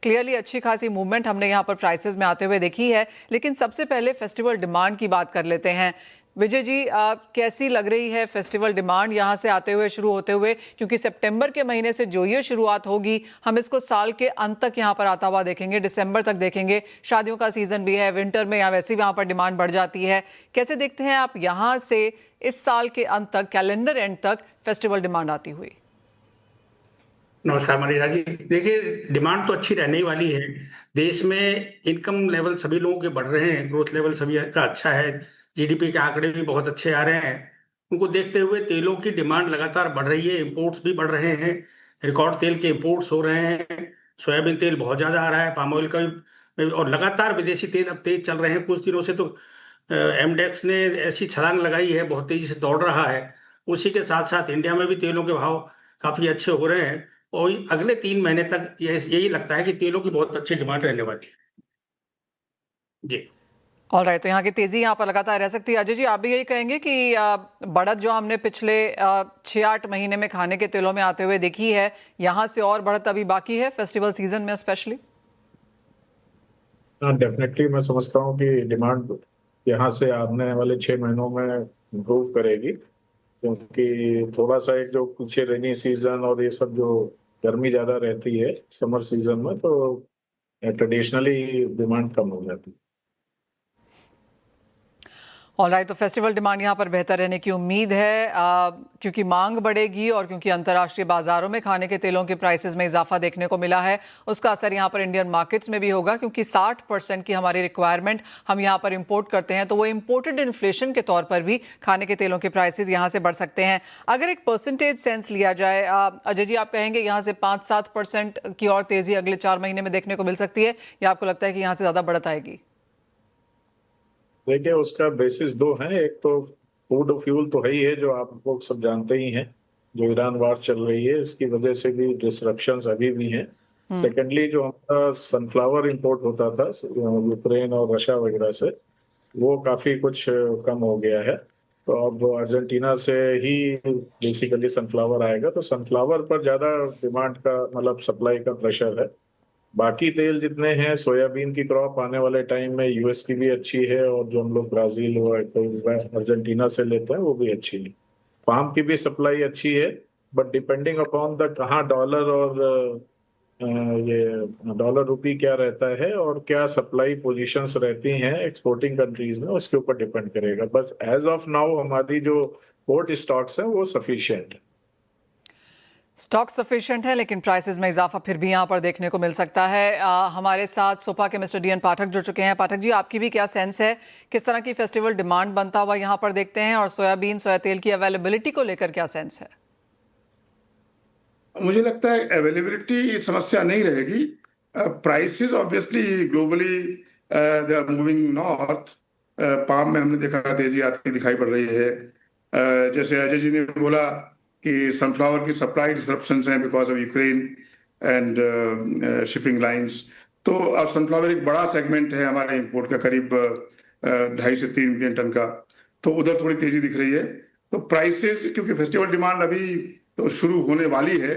Clearly अच्छी खासी movement हमने यहाँ पर प्राइसेस में आते हुए देखी है, लेकिन सबसे पहले फेस्टिवल डिमांड की बात कर लेते हैं। विजय जी, कैसी लग रही है फेस्टिवल डिमांड यहाँ से आते हुए, शुरू होते हुए? क्योंकि सितंबर के महीने से जो ये शुरुआत होगी, हम इसको साल के अंत तक यहाँ पर आता हुआ देखेंगे, दिसंबर तक देखेंगे। शादियों का सीजन भी है, विंटर में या वैसे भी यहाँ पर डिमांड बढ़ जाती है। कैसे देखते हैं आप यहाँ से इस साल के अंत तक, कैलेंडर एंड तक फेस्टिवल डिमांड आती हुई? नमस्कार मनीषा जी। देखिए, डिमांड तो अच्छी रहने ही वाली है। देश में इनकम लेवल सभी लोगों के बढ़ रहे हैं, ग्रोथ लेवल सभी का अच्छा है, जीडीपी के आंकड़े भी बहुत अच्छे आ रहे हैं। उनको देखते हुए तेलों की डिमांड लगातार बढ़ रही है, इंपोर्ट्स भी बढ़ रहे हैं, रिकॉर्ड तेल के इंपोर्ट्स हो रहे हैं, सोयाबीन तेल बहुत ज्यादा आ रहा है, पाम ऑयल का भी, और लगातार विदेशी तेल अब तेज चल रहे हैं। कुछ दिनों से तो एमडेक्स ने ऐसी छलांग लगाई है, बहुत तेजी से दौड़ रहा है। उसी के साथ साथ इंडिया में भी तेलों के भाव काफी अच्छे हो रहे हैं, और अगले 3 महीने तक यही लगता है कि तेलों की बहुत अच्छी डिमांड रहने वाली है जी। ऑलराइट, तो यहाँ की तेजी यहाँ पर लगातार रह सकती है। अजय जी, आप भी यही कहेंगे कि बढ़त जो हमने पिछले 6-8 महीने में खाने के तेलों में आते हुए देखी है, यहाँ से और बढ़त अभी बाकी है फेस्टिवल सीजन में स्पेशली? हाँ, डेफिनेटली मैं समझता हूँ कि डिमांड यहाँ से आने वाले 6 महीनों में इम्प्रूव करेगी, क्योंकि थोड़ा सा एक जो पीछे रेनी सीजन और ये सब जो गर्मी ज्यादा रहती है समर सीजन में, तो ट्रेडिशनली डिमांड कम हो जाती है। ऑलराइट, तो फेस्टिवल डिमांड यहाँ पर बेहतर रहने की उम्मीद है, क्योंकि मांग बढ़ेगी और क्योंकि अंतर्राष्ट्रीय बाजारों में खाने के तेलों के प्राइसेस में इजाफा देखने को मिला है। उसका असर यहाँ पर इंडियन मार्केट्स में भी होगा, क्योंकि 60% की हमारी रिक्वायरमेंट हम यहाँ पर इंपोर्ट करते हैं, तो वो इंपोर्टेड इन्फ्लेशन के तौर पर भी खाने के तेलों के प्राइसेस यहाँ से बढ़ सकते हैं। अगर एक परसेंटेज सेंस लिया जाए, अजय जी, आप कहेंगे यहाँ से 5-7% की और तेजी अगले 4 महीने में देखने को मिल सकती है, या आपको लगता है कि यहाँ से ज्यादा बढ़त आएगी? देखिए, उसका बेसिस दो हैं। एक तो फूड और फ्यूल तो है ही है, जो आप लोग सब जानते ही हैं। जो ईरान वार चल रही है, इसकी वजह से भी डिसरप्शंस अभी भी हैं। सेकेंडली, जो हमारा सनफ्लावर इंपोर्ट होता था यूक्रेन और रशिया वगैरह से, वो काफी कुछ कम हो गया है। तो अब अर्जेंटीना से ही बेसिकली सनफ्लावर आएगा, तो सनफ्लावर पर ज्यादा डिमांड का, मतलब सप्लाई का प्रेशर है। बाकी तेल जितने हैं, सोयाबीन की क्रॉप आने वाले टाइम में यूएस की भी अच्छी है, और जो हम लोग ब्राजील और अर्जेंटीना से लेते हैं वो भी अच्छी है। पाम की भी सप्लाई अच्छी है, बट डिपेंडिंग अपॉन द कहाँ डॉलर और ये डॉलर रुपी क्या रहता है और क्या सप्लाई पोजीशंस रहती हैं एक्सपोर्टिंग कंट्रीज में, उसके ऊपर डिपेंड करेगा। बस एज ऑफ नाउ हमारी जो पोर्ट स्टॉक्स हैं वो सफिशिएंट है। स्टॉक सफिशिएंट है, लेकिन प्राइसेस में इजाफा फिर भी यहाँ पर देखने को मिल सकता है। हमारे साथ सोपा के मिस्टर डीएन पाठक जुड़ चुके हैं। पाठक जी, आपकी भी क्या सेंस है, किस तरह की फेस्टिवल डिमांड बनता हुआ यहाँ पर देखते हैं, और सोयाबीन, सोया तेल की अवेलेबिलिटी को लेकर क्या सेंस है? मुझे लगता है अवेलेबिलिटी समस्या नहीं रहेगी। Prices obviously globally they are moving north. Palm में हमने देखा तेजी आती दिखाई पड़ रही है। जैसे अजय जी ने बोला कि सनफ्लावर की सप्लाई डिसरप्शंस हैं because of Ukraine and shipping lines. तो अब सनफ्लावर एक बड़ा सेगमेंट है हमारे इंपोर्ट का, करीब 2.5 से 3 मिलियन टन का, तो उधर थोड़ी तेजी दिख रही है। तो प्राइसेस, क्योंकि फेस्टिवल डिमांड अभी तो शुरू होने वाली है,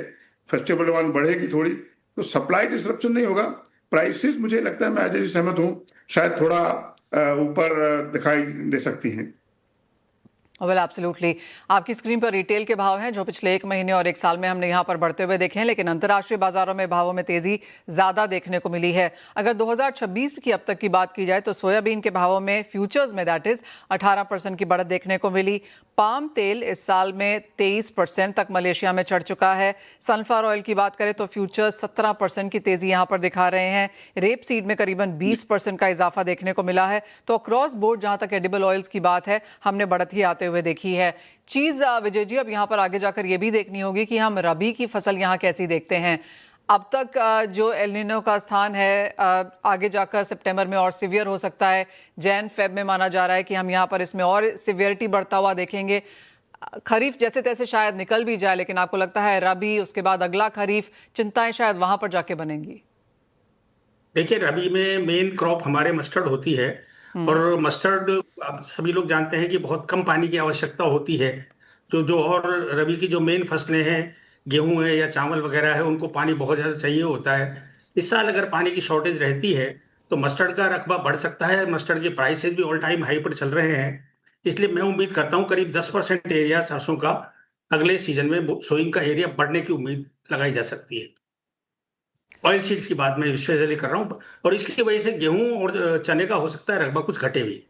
फेस्टिवल डिमांड बढ़ेगी थोड़ी, तो सप्लाई डिसरप्शन नहीं होगा। प्राइसेस, मुझे लगता है, मैं अजय जी सहमत हूँ, शायद थोड़ा ऊपर दिखाई दे सकती हैं। वेल एब्सोल्युटली, आपकी स्क्रीन पर रिटेल के भाव हैं जो पिछले 1 महीने और 1 साल में हमने यहाँ पर बढ़ते हुए देखे हैं, लेकिन अंतर्राष्ट्रीय बाजारों में भावों में तेजी ज्यादा देखने को मिली है। अगर 2026 की अब तक की बात की जाए तो सोयाबीन के भावों में, फ्यूचर्स में दैट इज, 18% की बढ़त देखने को मिली। पाम तेल इस साल में 23% तक मलेशिया में चढ़ चुका है। सनफ्लावर ऑयल की बात करें तो फ्यूचर्स 17% की तेजी यहाँ पर दिखा रहे हैं। रेप सीड में करीबन 20% का इजाफा देखने को मिला है। तो अक्रॉस बोर्ड जहाँ तक एडिबल ऑयल्स की बात है, हमने बढ़त ही आते हुए देखी है। चीज विजय जी, अब यहाँ पर आगे जाकर ये भी देखनी होगी कि हम रबी की फसल यहाँ कैसी देखते हैं। अब तक जो एल नीनो का स्थान है, आगे जाकर सितंबर में और सीवियर हो सकता है। जैन फेब में माना जा रहा है कि हम यहाँ पर इसमें और सीवियरिटी बढ़ता हुआ देखेंगे। खरीफ जैसे तैसे शायद निकल भी जाए, लेकिन आपको लगता है रबी, उसके बाद अगला खरीफ, चिंताएं शायद वहां पर जाके बनेंगी? देखिए, रबी में मेन क्रॉप हमारे मस्टर्ड होती है, और मस्टर्ड आप सभी लोग जानते हैं कि बहुत कम पानी की आवश्यकता होती है। जो जो और रबी की जो मेन फसलें हैं, गेहूं है या चावल वगैरह है, उनको पानी बहुत ज़्यादा चाहिए होता है। इस साल अगर पानी की शॉर्टेज रहती है तो मस्टर्ड का रकबा बढ़ सकता है। मस्टर्ड के प्राइसेस भी ऑल टाइम हाई पर चल रहे हैं, इसलिए मैं उम्मीद करता हूँ करीब 10% एरिया सरसों का अगले सीजन में सोइंग का एरिया बढ़ने की उम्मीद लगाई जा सकती है। ऑयल सीड्स की बात मैं स्पेशली कर रहा हूँ, और इसकी वजह से गेहूं और चने का हो सकता है रकबा कुछ घटे भी।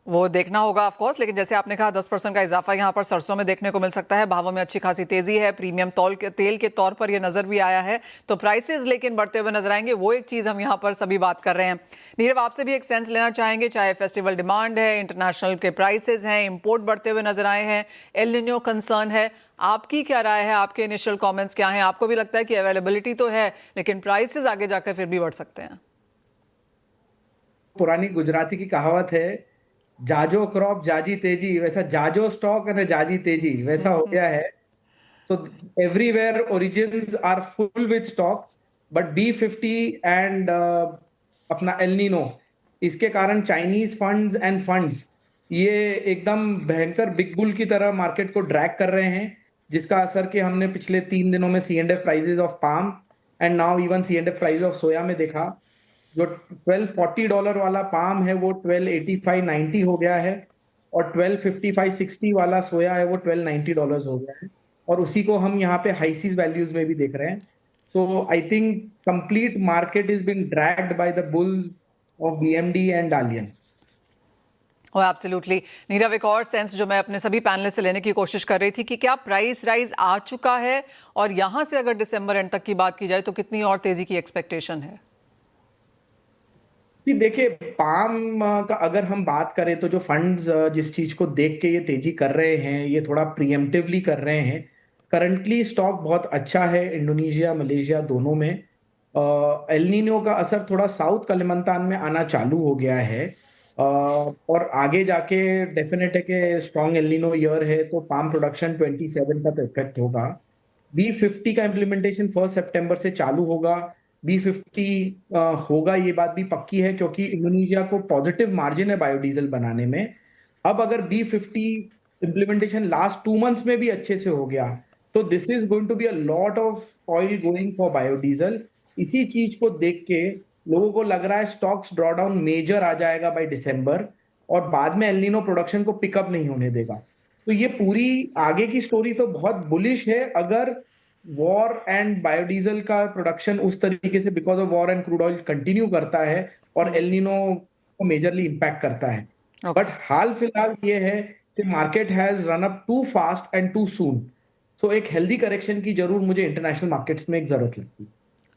वो देखना होगा ऑफ कोर्स, लेकिन जैसे आपने कहा 10% का इजाफा यहाँ पर सरसों में देखने को मिल सकता है। भावों में अच्छी खासी तेजी है, प्रीमियम तेल के तौर पर ये नजर भी आया है। तो प्राइसेस लेकिन बढ़ते हुए नजर आएंगे, वो एक चीज हम यहाँ पर सभी बात कर रहे हैं। नीरव, आपसे भी एक सेंस लेना चाहेंगे, चाहे फेस्टिवल डिमांड है, इंटरनेशनल के प्राइसेस हैं, इंपोर्ट बढ़ते हुए नजर आए हैं, एल निनो कंसर्न है, आपकी क्या राय है? आपके इनिशियल कमेंट्स क्या हैं? आपको भी लगता है कि अवेलेबिलिटी तो है लेकिन प्राइसेस आगे जाकर फिर भी बढ़ सकते हैं? पुरानी गुजराती की कहावत है, जाजो क्रॉप जाजी तेजी, वैसा जाजो स्टॉक और जाजी तेजी वैसा हो गया है। तो everywhere origins are full with stock, but B50 and अपना एल नीनो, इसके कारण चाइनीज फंड्स एंड फंड्स ये एकदम भयंकर बिग बुल की तरह मार्केट को ड्रैग कर रहे हैं, जिसका असर कि हमने पिछले 3 दिनों में C&F prices of palm and now even C&F price of सोया में देखा। जो $1240 वाला पाम है वो 1285-90 हो गया है, और 1255-60 वाला सोया है वो $1290 हो गया है, और उसी को हम यहाँ पे हाईसीज वैल्यूज में भी देख रहे हैं। So I think complete market is being dragged by the bulls of BMD and Dalian. Absolutely. Nirav, एक और सेंस जो मैं अपने सभी पैनलिस्ट से लेने की कोशिश कर रही थी कि क्या प्राइस राइज आ चुका है, और यहां से अगर दिसंबर एंड तक की बात की जाए तो कितनी और तेजी की एक्सपेक्टेशन है? देखिए, पाम का अगर हम बात करें तो जो फंड्स जिस चीज को देख के ये तेजी कर रहे हैं, ये थोड़ा प्रीएम्प्टिवली कर रहे हैं। करंटली स्टॉक बहुत अच्छा है इंडोनेशिया मलेशिया दोनों में। एल नीनो का असर थोड़ा साउथ कलिमंतान में आना चालू हो गया है, और आगे जाके डेफिनेट है कि स्ट्रॉन्ग एल नीनो ईयर है तो पाम प्रोडक्शन 27 तक इफेक्ट होगा। B50 का इम्प्लीमेंटेशन 1 सितंबर से चालू होगा। B50 होगा, ये बात भी पक्की है, क्योंकि इंडोनेशिया को पॉजिटिव मार्जिन है बायोडीजल बनाने में। अब अगर B50 इम्प्लीमेंटेशन लास्ट 2 मंथ्स में भी अच्छे से हो गया तो this is going to be a lot of oil going for biodiesel. इसी चीज को देख के लोगों को लग रहा है स्टॉक्स ड्रॉडाउन मेजर आ जाएगा बाय दिसंबर, और बाद में एल नीनो प्रोडक्शन को पिकअप नहीं होने देगा। तो ये पूरी आगे की स्टोरी तो बहुत बुलिश है अगर वॉर एंड बायोडीजल का प्रोडक्शन उस तरीके से because of war and crude oil continue करता है और एल नीनो को मेजरली इंपैक्ट करता है। बट हाल फिलहाल ये है कि market has run up too fast and too soon, तो एक हेल्दी करेक्शन की जरूर मुझे इंटरनेशनल मार्केट्स में एक जरूरत लगती है।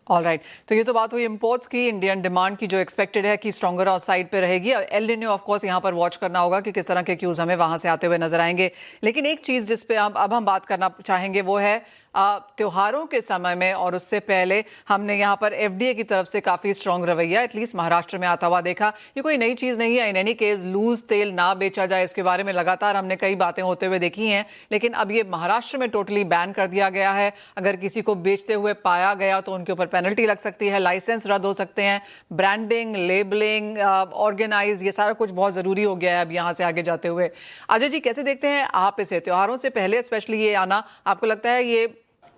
ऑलराइट, तो ये तो बात हुई इंपोर्ट्स की। इंडियन डिमांड की जो एक्सपेक्टेड है कि स्ट्रॉन्गर और साइड पे रहेगी। एल निनो ऑफ कोर्स यहाँ पर वॉच करना होगा कि किस तरह के क्यूज हमें वहां से आते हुए नजर आएंगे। लेकिन एक चीज जिस पे अब हम बात करना चाहेंगे वो है त्योहारों के समय में और उससे पहले हमने यहाँ पर FDA की तरफ से काफी स्ट्रॉन्ग रवैया एटलीस्ट महाराष्ट्र में आता हुआ देखा। ये कोई नई चीज नहीं है। इन एनी केस लूज तेल ना बेचा जाए, इसके बारे में लगातार हमने कई बातें होते हुए देखी हैं, लेकिन अब ये महाराष्ट्र में टोटली बैन कर दिया गया है। अगर किसी को बेचते हुए पाया गया तो उनके ऊपर पेनल्टी लग सकती है, लाइसेंस रद्द हो सकते हैं। ब्रांडिंग, लेबलिंग, ऑर्गेनाइज, ये सारा कुछ बहुत जरूरी हो गया है अब यहाँ से आगे जाते हुए। अजय जी, कैसे देखते हैं आप इसे? त्योहारों से पहले स्पेशली ये आना, आपको लगता है ये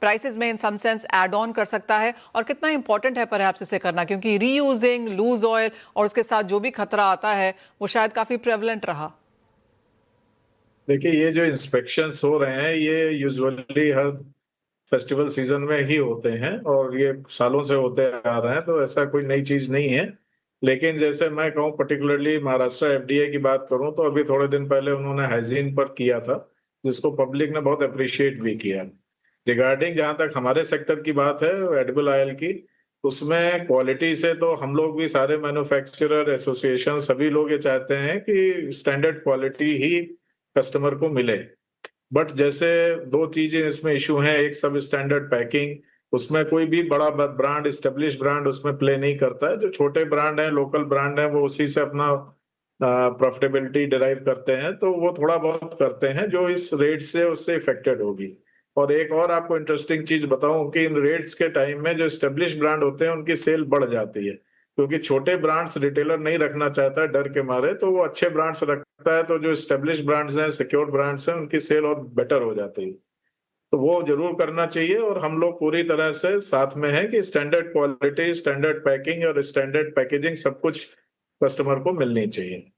प्राइसेस में इन सम सेंस ऐड ऑन कर सकता है, और कितना इंपॉर्टेंट है परहैप्स इसे करना, क्योंकि रीयूजिंग, लूज ऑयल और उसके साथ जो भी खतरा आता है वो शायद काफी प्रेवलेंट रहा। देखिए, ये जो इंस्पेक्शंस हो रहे हैं ये यूजुअली हर फेस्टिवल सीजन में ही होते हैं और ये सालों से होते आ रहे हैं, तो ऐसा कोई नई चीज नहीं है। लेकिन जैसे मैं कहूँ पर्टिकुलरली महाराष्ट्र FDA की बात करूं तो अभी थोड़े दिन पहले उन्होंने हाइजीन पर किया था, जिसको पब्लिक ने बहुत अप्रिशिएट भी किया। रिगार्डिंग जहां तक हमारे सेक्टर की बात है एडिबल ऑयल की, उसमें क्वालिटी से तो हम लोग भी सारे मैन्युफैक्चरर एसोसिएशन सभी लोग ये चाहते हैं कि स्टैंडर्ड क्वालिटी ही कस्टमर को मिले। बट जैसे दो चीजें इसमें इशू हैं, एक सब स्टैंडर्ड पैकिंग, उसमें कोई भी बड़ा ब्रांड, एस्टेब्लिश ब्रांड उसमें प्ले नहीं करता है। जो छोटे ब्रांड हैं, लोकल ब्रांड हैं, वो उसी से अपना प्रॉफिटेबिलिटी डिराइव करते हैं, तो वो थोड़ा बहुत करते हैं जो इस रेट से उससे इफेक्टेड होगी। और एक और आपको इंटरेस्टिंग चीज बताऊं कि इन रेट्स के टाइम में जो एस्टेब्लिश ब्रांड होते हैं उनकी सेल बढ़ जाती है, क्योंकि छोटे ब्रांड्स रिटेलर नहीं रखना चाहता है डर के मारे, तो वो अच्छे ब्रांड्स रखता है, तो जो एस्टेब्लिश ब्रांड्स हैं, सिक्योर ब्रांड्स हैं, उनकी सेल और बेटर हो जाती है। तो वो जरूर करना चाहिए। और हम लोग पूरी तरह से साथ में है कि स्टैंडर्ड क्वालिटी, स्टैंडर्ड पैकिंग और स्टैंडर्ड पैकेजिंग सब कुछ कस्टमर को मिलनी चाहिए।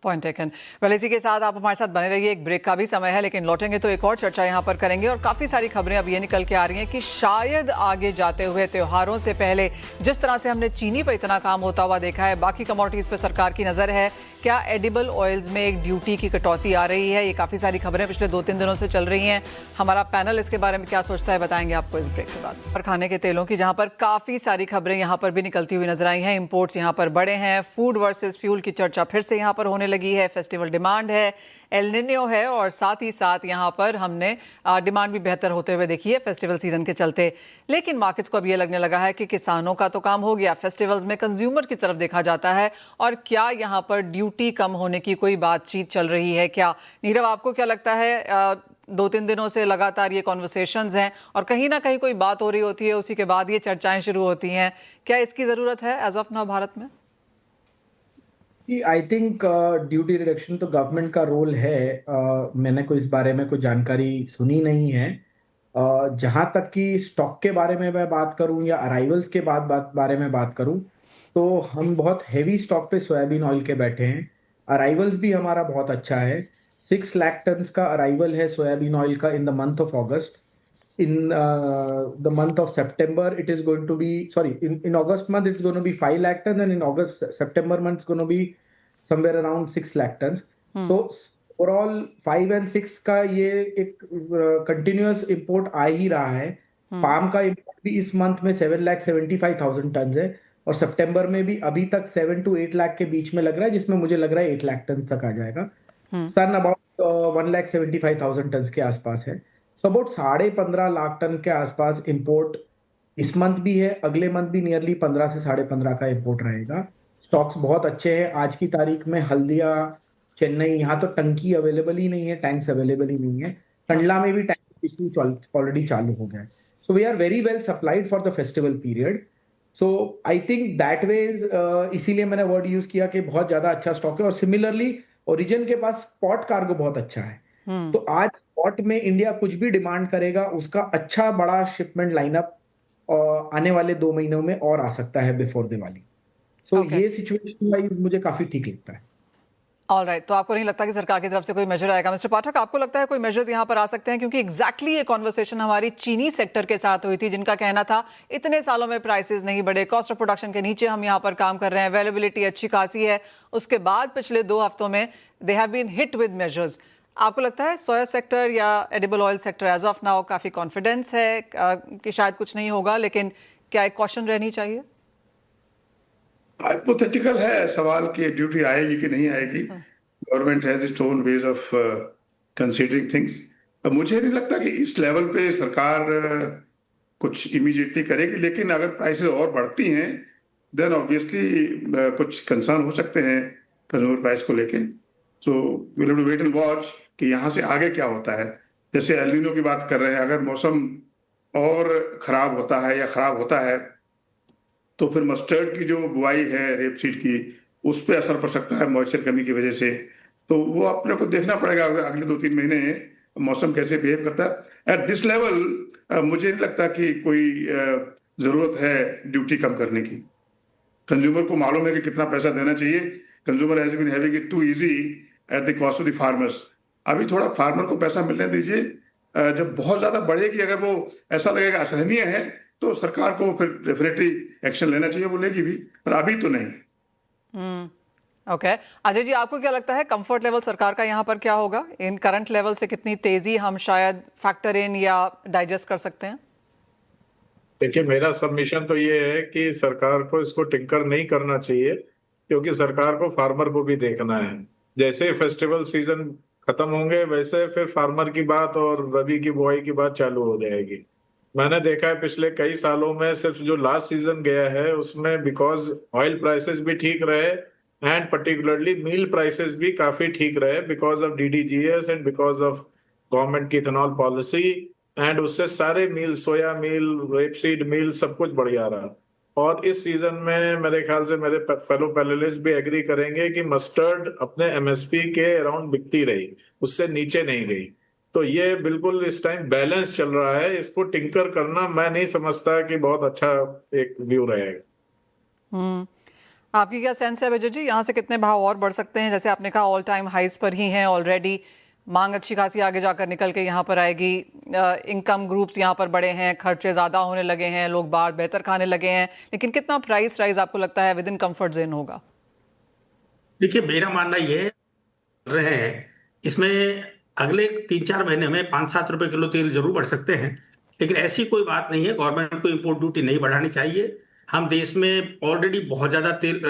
Point taken. वेल, इसी के साथ आप हमारे साथ बने रहिए, एक ब्रेक का भी समय है, लेकिन लौटेंगे तो एक और चर्चा यहाँ पर करेंगे। और काफ़ी सारी खबरें अब ये निकल के आ रही हैं कि शायद आगे जाते हुए त्योहारों से पहले जिस तरह से हमने चीनी पर इतना काम होता हुआ देखा है, बाकी कमोडिटीज़ पर सरकार की नज़र है। क्या एडिबल ऑयल्स में एक ड्यूटी की कटौती आ रही है? ये काफ़ी सारी खबरें पिछले 2-3 दिनों से चल रही हैं। हमारा पैनल इसके बारे में क्या सोचता है बताएंगे आपको इस ब्रेक के बाद। और खाने के तेलों की जहाँ पर काफ़ी सारी खबरें यहाँ पर भी निकलती हुई नजर आई हैं। इंपोर्ट्स यहाँ पर बढ़े हैं, फूड वर्सेस फ्यूल की चर्चा फिर से यहाँ पर होने लगी है, फेस्टिवल डिमांड है, एल निनो है, और साथ ही साथ यहाँ पर हमने डिमांड भी बेहतर होते हुए देखी है फेस्टिवल सीजन के चलते। लेकिन मार्केट्स को अब ये लगने लगा है कि किसानों का तो काम हो गया, फेस्टिवल्स में कंज्यूमर की तरफ देखा जाता है। और क्या यहाँ पर ड्यूटी कम होने की कोई बातचीत चल रही है क्या? नीरव, आपको क्या लगता है? 2-3 दिनों से लगातार ये कॉन्वर्सेशंस हैं और कहीं ना कहीं कोई बात हो रही होती है, उसी के बाद ये चर्चाएं शुरू होती हैं। क्या इसकी ज़रूरत है एज ऑफ नाउ भारत में? आई थिंक ड्यूटी रिडक्शन तो गवर्नमेंट का रोल है। मैंने कोई इस बारे में कोई जानकारी सुनी नहीं है। जहाँ तक कि स्टॉक के बारे में मैं बात करूँ या अराइवल्स के बारे में बात करूँ, तो हम बहुत हैवी स्टॉक पे सोयाबीन ऑयल के बैठे हैं। अराइवल्स भी हमारा बहुत अच्छा है। 6 लाख टन का अराइवल है सोयाबीन ऑयल का in the month of August. In the month of September, it is going to be, sorry, in August month, it's going to be 5 lakh tons, and in September month, it's going to be somewhere around 6 lakh tons. So overall 5 and 6 का ये एक continuous import आ ही रहा है। Palm का import भी इस month में 7,75,000 ton है, और सितंबर में भी अभी तक 7 to 8 लाख के बीच में लग रहा है, जिसमें मुझे लग रहा है 8 लाख टन तक आ जाएगा। सन अबाउट 1,75,000 टन के आसपास है। सो अबाउट 15.5 लाख टन के आसपास इंपोर्ट इस मंथ भी है, अगले मंथ भी नियरली 15 से 15.5 का इंपोर्ट रहेगा। स्टॉक्स बहुत अच्छे हैं। आज की तारीख में हल्दिया, चेन्नई, यहाँ तो टंकी अवेलेबल ही नहीं है, टैंक्स अवेलेबल ही नहीं है। कंडला में भी टैंक इशू ऑलरेडी चालू हो गया है। So we are very well supplied for the festival period. So I think that ways, इसीलिए मैंने वर्ड यूज किया कि बहुत ज्यादा अच्छा स्टॉक है। और सिमिलरली ओरिजिन के पास स्पॉट कार्गो बहुत अच्छा है। तो आज स्पॉट में इंडिया कुछ भी डिमांड करेगा, उसका अच्छा बड़ा शिपमेंट लाइनअप आने वाले 2 महीनों में और आ सकता है बिफोर दिवाली। सो ये सिचुएशन वाइज मुझे काफी ठीक लगता है। ऑलराइट, तो आपको नहीं लगता कि सरकार की तरफ से कोई मेजर आएगा? मिस्टर पाठक, आपको लगता है कोई मेजर्स यहाँ पर आ सकते हैं? क्योंकि एग्जैक्टली ये कॉन्वर्सेशन हमारी चीनी सेक्टर के साथ हुई थी, जिनका कहना था इतने सालों में प्राइसेस नहीं बढ़े, कॉस्ट ऑफ प्रोडक्शन के नीचे हम यहाँ पर काम कर रहे हैं, अवेलेबिलिटी अच्छी खासी है। उसके बाद पिछले 2 हफ्तों में they have been hit with measures. आपको लगता है सोया सेक्टर या edible oil sector as of now काफ़ी कॉन्फिडेंस है कि शायद कुछ नहीं होगा, लेकिन क्या एक कॉशन रहनी चाहिए? हाइपोथेटिकल है सवाल कि ड्यूटी आएगी कि नहीं आएगी। Government has its own ways of considering things. मुझे नहीं लगता कि इस लेवल पे सरकार कुछ इमीडिएटली करेगी, लेकिन अगर प्राइसेस और बढ़ती हैं देन ऑब्वियसली कुछ कंसर्न हो सकते हैं कंज्यूमर प्राइस को लेके। So we have to wait and watch कि यहाँ से आगे क्या होता है। जैसे एल नीनो की बात कर रहे हैं, अगर मौसम और खराब होता है या खराब होता है तो फिर मस्टर्ड की जो बुआई है रेपसीड की, उस पर असर पड़ सकता है मॉइस्चर कमी की वजह से। तो वो अपने को देखना पड़ेगा अगले 2-3 महीने मौसम कैसे बिहेव करता है। एट दिस लेवल मुझे नहीं लगता कि कोई जरूरत है ड्यूटी कम करने की। कंज्यूमर को मालूम है कि कितना पैसा देना चाहिए। Consumer has been having it too easy at the cost of the farmers. अभी थोड़ा फार्मर को पैसा मिलने दीजिए। जब बहुत ज्यादा बढ़ेगी, अगर वो ऐसा लगेगा असहनीय है, तो सरकार को फिर डेफिनेटली एक्शन लेना चाहिए, वो लेगी भी, पर अभी तो नहीं। ओके, अजय जी, आपको क्या लगता है कंफर्ट लेवल सरकार का यहाँ पर क्या होगा? इन करंट लेवल से कितनी तेजी हम शायद फैक्टर इन या डाइजेस्ट कर सकते हैं? देखिए, मेरा सबमिशन तो ये है कि सरकार को इसको टिंकर नहीं करना चाहिए, क्योंकि सरकार को फार्मर को भी देखना है। जैसे फेस्टिवल सीजन खत्म होंगे वैसे फिर फार्मर की बात और रबी की बुआई की बात चालू हो जाएगी। मैंने देखा है पिछले कई सालों में सिर्फ जो लास्ट सीजन गया है उसमें बिकॉज ऑयल प्राइसेस भी ठीक रहे एंड पर्टिकुलरली मील प्राइसेस भी काफी ठीक रहे because of DDGS and because of government की इथेनॉल पॉलिसी, एंड उससे सारे मील, सोया मील, रेपसीड मील, सब कुछ बढ़िया रहा। और इस सीजन में मेरे ख्याल से मेरे फेलो पैनलिस्ट भी एग्री करेंगे कि मस्टर्ड अपने MSP के अराउंड बिकती रही, उससे नीचे नहीं गई। तो ये बिल्कुल इस टाइम बैलेंस चल रहा है। इसको टिंकर करना मैं नहीं समझता कि बहुत अच्छा एक व्यू रहेगा। आपकी क्या सेंस है विजय जी, यहाँ से कितने भाव और बढ़ सकते हैं? जैसे आपने कहा ऑल टाइम हाइज पर ही हैं ऑलरेडी, मांग अच्छी खासी आगे जाकर निकल के यहाँ पर आएगी, इनकम ग्रुप्स यहाँ पर बड़े हैं, खर्चे ज़्यादा होने लगे हैं, लोग बाहर बेहतर खाने लगे हैं, लेकिन कितना प्राइस राइज आपको लगता है विद इन कम्फर्ट जोन होगा? देखिए, मेरा मानना ये है रहे हैं इसमें अगले 3-4 महीने में 5-7 रुपए किलो तेल जरूर बढ़ सकते हैं, लेकिन ऐसी कोई बात नहीं है। गवर्नमेंट को इंपोर्ट ड्यूटी नहीं बढ़ानी चाहिए। हम देश में ऑलरेडी बहुत ज्यादा तेल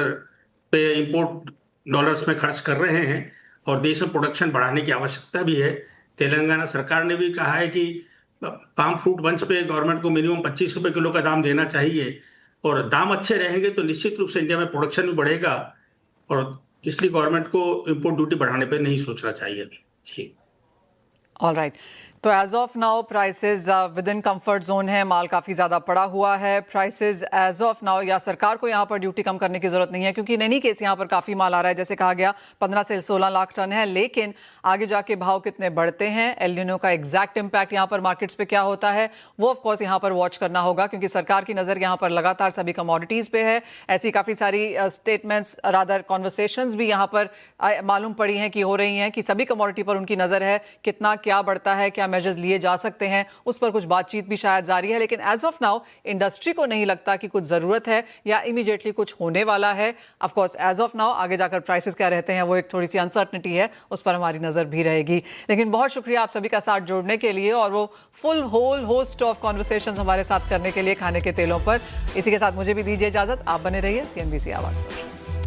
पे इंपोर्ट डॉलर्स में खर्च कर रहे हैं और देश में प्रोडक्शन बढ़ाने की आवश्यकता भी है। तेलंगाना सरकार ने भी कहा है कि पाम फ्रूट बंच पे गवर्नमेंट को मिनिमम 25 रुपए किलो का दाम देना चाहिए, और दाम अच्छे रहेंगे तो निश्चित रूप से इंडिया में प्रोडक्शन भी बढ़ेगा, और इसलिए गवर्नमेंट को इंपोर्ट ड्यूटी बढ़ाने पे नहीं सोचना चाहिए अभी। जी, ऑल राइट, तो as of now prices within comfort zone है, माल काफ़ी ज़्यादा पड़ा हुआ है। प्राइसेस एज ऑफ नाउ, या सरकार को यहाँ पर ड्यूटी कम करने की ज़रूरत नहीं है क्योंकि इन एनी केस यहाँ पर काफ़ी माल आ रहा है, जैसे कहा गया 15 से 16 लाख टन है, लेकिन आगे जाके भाव कितने बढ़ते हैं, एल निनो का एग्जैक्ट इम्पैक्ट यहाँ पर मार्केट्स पे क्या होता है, वो ऑफकोर्स यहाँ पर वॉच करना होगा क्योंकि सरकार की नज़र यहाँ पर लगातार सभी कमोडिटीज़ पे है। ऐसी काफ़ी सारी स्टेटमेंट्स रादर कॉन्वर्सेशंस भी यहाँ पर मालूम पड़ी हैं कि हो रही हैं कि सभी कमोडिटी पर उनकी नज़र है, कितना क्या बढ़ता है, क्या मेजर्स लिए जा सकते हैं, उस पर कुछ बातचीत भी शायद जारी है। लेकिन एज ऑफ नाउ इंडस्ट्री को नहीं लगता कि कुछ ज़रूरत है या इमीडिएटली कुछ होने वाला है। Of course as of now आगे जाकर प्राइसेस क्या रहते हैं वो एक थोड़ी सी अनसर्टनिटी है, उस पर हमारी नज़र भी रहेगी। लेकिन बहुत शुक्रिया आप सभी का साथ जोड़ने के लिए और वो full whole host of conversations हमारे साथ करने के लिए खाने के तेलों पर। इसी के साथ मुझे भी दीजिए इजाज़त, आप बने रहिए CNBC आवाज़ पर।